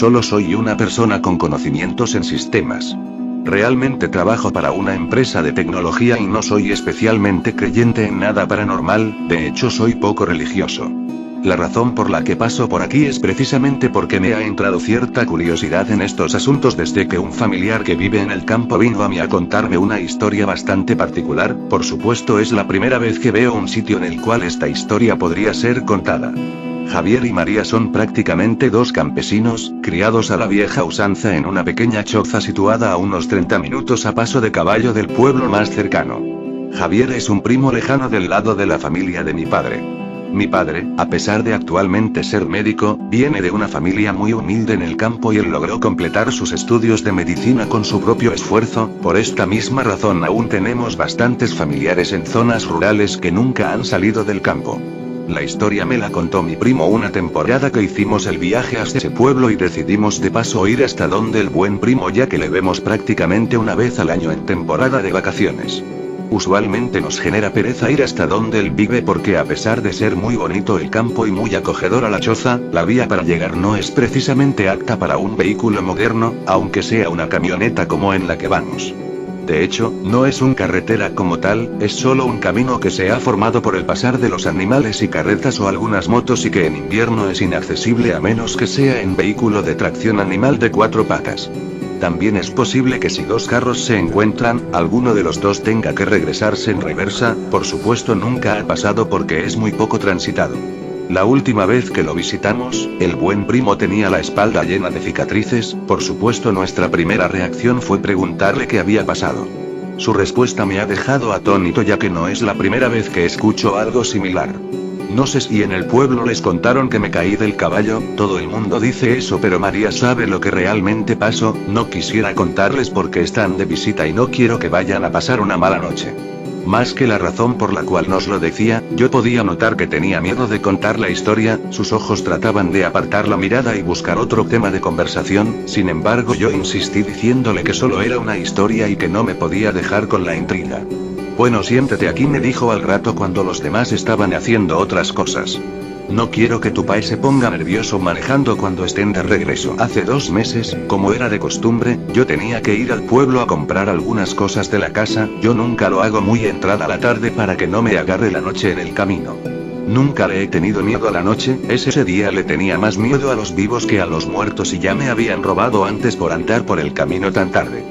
Solo soy una persona con conocimientos en sistemas. Realmente trabajo para una empresa de tecnología y no soy especialmente creyente en nada paranormal, de hecho soy poco religioso. La razón por la que paso por aquí es precisamente porque me ha entrado cierta curiosidad en estos asuntos desde que un familiar que vive en el campo vino a mí a contarme una historia bastante particular. Por supuesto es la primera vez que veo un sitio en el cual esta historia podría ser contada. Javier y María son prácticamente dos campesinos, criados a la vieja usanza en una pequeña choza situada a unos 30 minutos a paso de caballo del pueblo más cercano. Javier es un primo lejano del lado de la familia de mi padre. Mi padre, a pesar de actualmente ser médico, viene de una familia muy humilde en el campo y él logró completar sus estudios de medicina con su propio esfuerzo. Por esta misma razón aún tenemos bastantes familiares en zonas rurales que nunca han salido del campo. La historia me la contó mi primo una temporada que hicimos el viaje hasta ese pueblo y decidimos de paso ir hasta donde el buen primo ya que le vemos prácticamente una vez al año en temporada de vacaciones. Usualmente nos genera pereza ir hasta donde él vive porque a pesar de ser muy bonito el campo y muy acogedora la choza, la vía para llegar no es precisamente apta para un vehículo moderno, aunque sea una camioneta como en la que vamos. De hecho, no es una carretera como tal, es solo un camino que se ha formado por el pasar de los animales y carretas o algunas motos y que en invierno es inaccesible a menos que sea en vehículo de tracción animal de 4 patas. También es posible que si dos carros se encuentran, alguno de los dos tenga que regresarse en reversa, por supuesto nunca ha pasado porque es muy poco transitado. La última vez que lo visitamos, el buen primo tenía la espalda llena de cicatrices, por supuesto nuestra primera reacción fue preguntarle qué había pasado. Su respuesta me ha dejado atónito ya que no es la primera vez que escucho algo similar. No sé si en el pueblo les contaron que me caí del caballo, todo el mundo dice eso pero María sabe lo que realmente pasó, no quisiera contarles porque están de visita y no quiero que vayan a pasar una mala noche. Más que la razón por la cual nos lo decía, yo podía notar que tenía miedo de contar la historia, sus ojos trataban de apartar la mirada y buscar otro tema de conversación, sin embargo yo insistí diciéndole que solo era una historia y que no me podía dejar con la intriga. Bueno, siéntate aquí, me dijo al rato cuando los demás estaban haciendo otras cosas. No quiero que tu pai se ponga nervioso manejando cuando estén de regreso. Hace 2 meses, como era de costumbre, yo tenía que ir al pueblo a comprar algunas cosas de la casa, yo nunca lo hago muy entrada la tarde para que no me agarre la noche en el camino. Nunca le he tenido miedo a la noche, ese día le tenía más miedo a los vivos que a los muertos y ya me habían robado antes por andar por el camino tan tarde.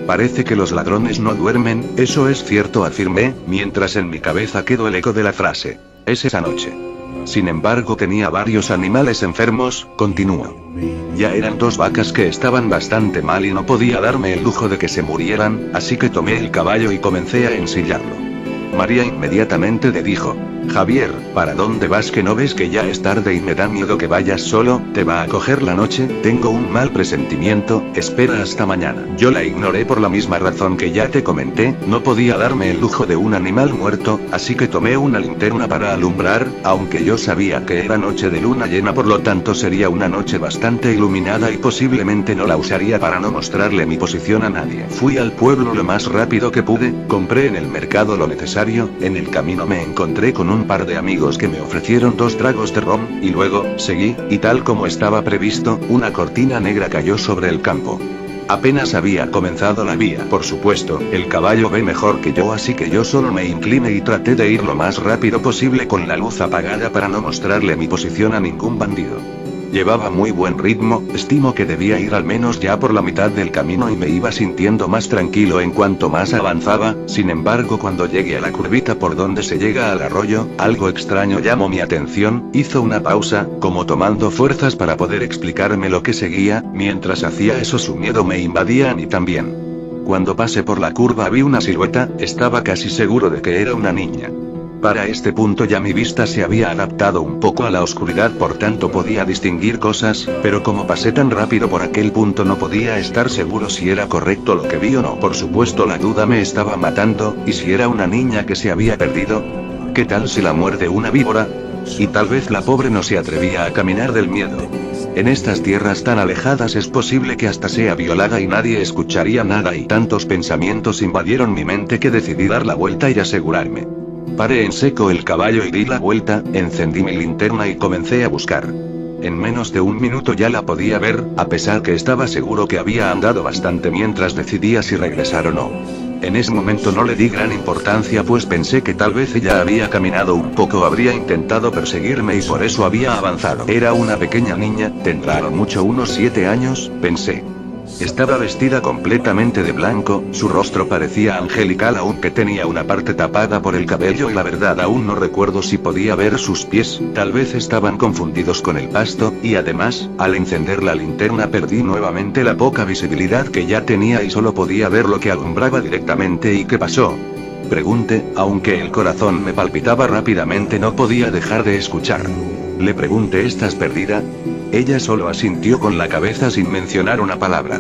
Parece que los ladrones no duermen, eso es cierto, afirmé, mientras en mi cabeza quedó el eco de la frase. Es esa noche. Sin embargo tenía varios animales enfermos, continuó. Ya eran 2 vacas que estaban bastante mal y no podía darme el lujo de que se murieran, así que tomé el caballo y comencé a ensillarlo. María inmediatamente le dijo: Javier, ¿para dónde vas que no ves que ya es tarde y me da miedo que vayas solo? ¿Te va a coger la noche? Tengo un mal presentimiento, espera hasta mañana. Yo la ignoré por la misma razón que ya te comenté, no podía darme el lujo de un animal muerto, así que tomé una linterna para alumbrar, aunque yo sabía que era noche de luna llena, por lo tanto sería una noche bastante iluminada y posiblemente no la usaría para no mostrarle mi posición a nadie. Fui al pueblo lo más rápido que pude, compré en el mercado lo necesario, en el camino me encontré con un par de amigos que me ofrecieron 2 tragos de ron, y luego, seguí, y tal como estaba previsto, una cortina negra cayó sobre el campo. Apenas había comenzado la vía. Por supuesto, el caballo ve mejor que yo, así que yo solo me incliné y traté de ir lo más rápido posible con la luz apagada para no mostrarle mi posición a ningún bandido. Llevaba muy buen ritmo, estimo que debía ir al menos ya por la mitad del camino y me iba sintiendo más tranquilo en cuanto más avanzaba. Sin embargo, cuando llegué a la curvita por donde se llega al arroyo, algo extraño llamó mi atención, hizo una pausa, como tomando fuerzas para poder explicarme lo que seguía. Mientras hacía eso su miedo me invadía a mí también. Cuando pasé por la curva vi una silueta, estaba casi seguro de que era una niña. Para este punto ya mi vista se había adaptado un poco a la oscuridad, por tanto podía distinguir cosas, pero como pasé tan rápido por aquel punto no podía estar seguro si era correcto lo que vi o no. Por supuesto la duda me estaba matando, ¿y si era una niña que se había perdido? ¿Qué tal si la muerde una víbora? Y tal vez la pobre no se atrevía a caminar del miedo. En estas tierras tan alejadas es posible que hasta sea violada y nadie escucharía nada, y tantos pensamientos invadieron mi mente que decidí dar la vuelta y asegurarme. Paré en seco el caballo y di la vuelta, encendí mi linterna y comencé a buscar. En menos de un minuto ya la podía ver, a pesar que estaba seguro que había andado bastante mientras decidía si regresar o no. En ese momento no le di gran importancia, pues pensé que tal vez ella había caminado un poco o habría intentado perseguirme y por eso había avanzado. Era una pequeña niña, tendrá a lo mucho unos 7 años, pensé. Estaba vestida completamente de blanco, su rostro parecía angelical aunque tenía una parte tapada por el cabello y la verdad aún no recuerdo si podía ver sus pies, tal vez estaban confundidos con el pasto, y además, al encender la linterna perdí nuevamente la poca visibilidad que ya tenía y solo podía ver lo que alumbraba directamente. ¿Y qué pasó?, pregunté, aunque el corazón me palpitaba rápidamente no podía dejar de escuchar. Le pregunté, ¿estás perdida? Ella solo asintió con la cabeza sin mencionar una palabra.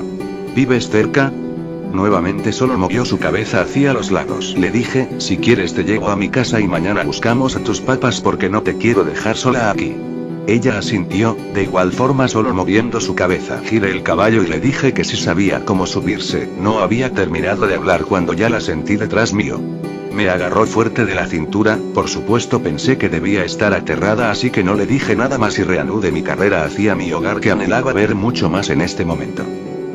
¿Vives cerca? Nuevamente solo movió su cabeza hacia los lados. Le dije, si quieres te llevo a mi casa y mañana buscamos a tus papás porque no te quiero dejar sola aquí. Ella asintió, de igual forma solo moviendo su cabeza. Giré el caballo y le dije que sí sabía cómo subirse. No había terminado de hablar cuando ya la sentí detrás mío. Me agarró fuerte de la cintura, por supuesto pensé que debía estar aterrada así que no le dije nada más y reanudé mi carrera hacia mi hogar que anhelaba ver mucho más en este momento.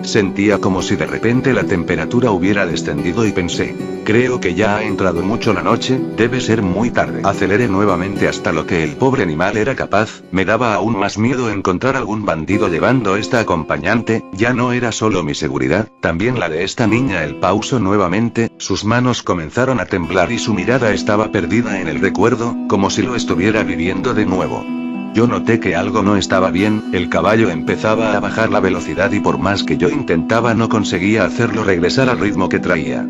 Sentía como si de repente la temperatura hubiera descendido y pensé, creo que ya ha entrado mucho la noche, debe ser muy tarde. Aceleré nuevamente hasta lo que el pobre animal era capaz, me daba aún más miedo encontrar algún bandido llevando esta acompañante, ya no era solo mi seguridad, también la de esta niña. El pausó nuevamente, sus manos comenzaron a temblar y su mirada estaba perdida en el recuerdo, como si lo estuviera viviendo de nuevo. Yo noté que algo no estaba bien, el caballo empezaba a bajar la velocidad y por más que yo intentaba no conseguía hacerlo regresar al ritmo que traía.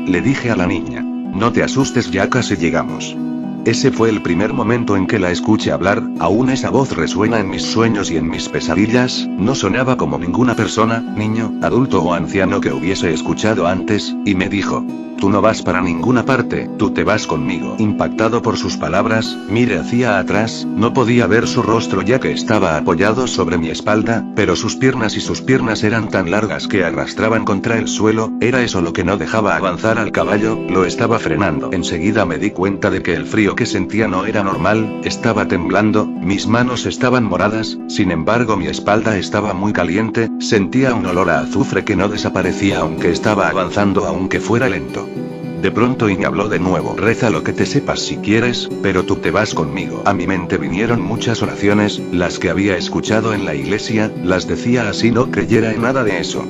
Le dije a la niña, no te asustes, ya casi llegamos. Ese fue el primer momento en que la escuché hablar, aún esa voz resuena en mis sueños y en mis pesadillas, no sonaba como ninguna persona, niño, adulto o anciano que hubiese escuchado antes, y me dijo, tú no vas para ninguna parte, tú te vas conmigo. Impactado por sus palabras, miré hacia atrás, no podía ver su rostro ya que estaba apoyado sobre mi espalda, pero sus piernas eran tan largas que arrastraban contra el suelo, era eso lo que no dejaba avanzar al caballo, lo estaba frenando. Enseguida me di cuenta de que el frío que sentía no era normal, estaba temblando, mis manos estaban moradas, sin embargo mi espalda estaba muy caliente, sentía un olor a azufre que no desaparecía aunque estaba avanzando aunque fuera lento. De pronto me habló de nuevo, reza lo que te sepas si quieres, pero tú te vas conmigo. A mi mente vinieron muchas oraciones, las que había escuchado en la iglesia, las decía así no creyera en nada de eso.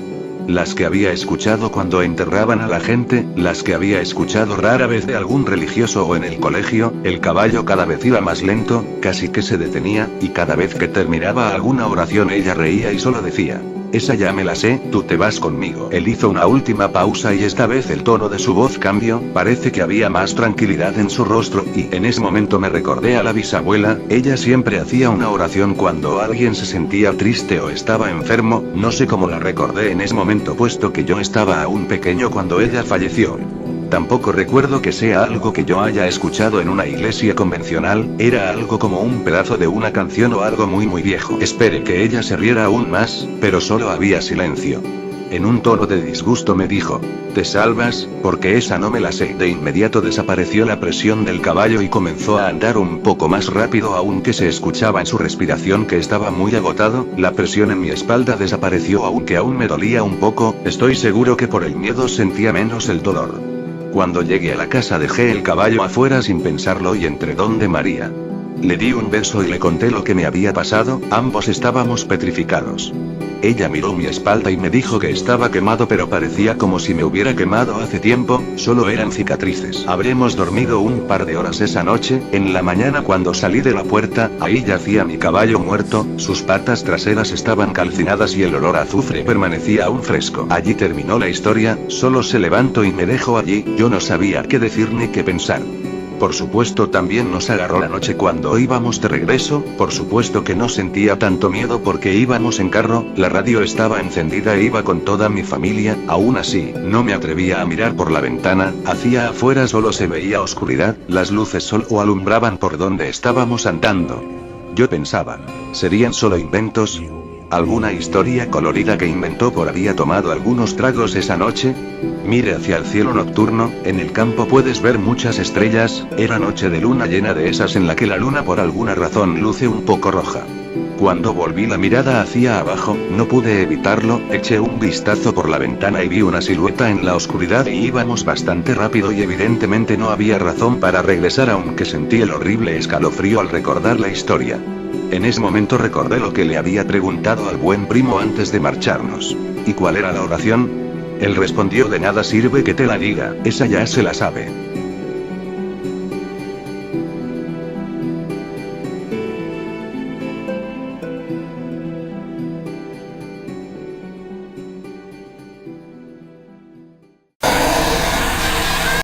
Las que había escuchado cuando enterraban a la gente, las que había escuchado rara vez de algún religioso o en el colegio. El caballo cada vez iba más lento, casi que se detenía, y cada vez que terminaba alguna oración ella reía y solo decía, esa ya me la sé, tú te vas conmigo. Él hizo una última pausa y esta vez el tono de su voz cambió, parece que había más tranquilidad en su rostro, y en ese momento me recordé a la bisabuela, ella siempre hacía una oración cuando alguien se sentía triste o estaba enfermo, no sé cómo la recordé en ese momento puesto que yo estaba aún pequeño cuando ella falleció. Tampoco recuerdo que sea algo que yo haya escuchado en una iglesia convencional, era algo como un pedazo de una canción o algo muy viejo. Esperé que ella se riera aún más, pero solo había silencio. En un tono de disgusto me dijo, ¿te salvas? Porque esa no me la sé. De inmediato desapareció la presión del caballo y comenzó a andar un poco más rápido aunque se escuchaba en su respiración que estaba muy agotado, la presión en mi espalda desapareció aunque aún me dolía un poco, estoy seguro que por el miedo sentía menos el dolor. Cuando llegué a la casa dejé el caballo afuera sin pensarlo y entré donde María. Le di un beso y le conté lo que me había pasado, ambos estábamos petrificados. Ella miró mi espalda y me dijo que estaba quemado pero parecía como si me hubiera quemado hace tiempo, solo eran cicatrices. Habremos dormido un par de horas esa noche, en la mañana cuando salí de la puerta, ahí yacía mi caballo muerto, sus patas traseras estaban calcinadas y el olor a azufre permanecía aún fresco. Allí terminó la historia, solo se levantó y me dejó allí, yo no sabía qué decir ni qué pensar. Por supuesto también nos agarró la noche cuando íbamos de regreso, por supuesto que no sentía tanto miedo porque íbamos en carro, la radio estaba encendida e iba con toda mi familia, aún así, no me atrevía a mirar por la ventana, hacia afuera solo se veía oscuridad, las luces solo alumbraban por donde estábamos andando. Yo pensaba, ¿serían solo inventos? ¿Alguna historia colorida que inventó por había tomado algunos tragos esa noche? Mire hacia el cielo nocturno, en el campo puedes ver muchas estrellas, era noche de luna llena de esas en la que la luna por alguna razón luce un poco roja. Cuando volví la mirada hacia abajo, no pude evitarlo, eché un vistazo por la ventana y vi una silueta en la oscuridad y íbamos bastante rápido y evidentemente no había razón para regresar aunque sentí el horrible escalofrío al recordar la historia. En ese momento recordé lo que le había preguntado al buen primo antes de marcharnos. ¿Y cuál era la oración? Él respondió: de nada sirve que te la diga, esa ya se la sabe.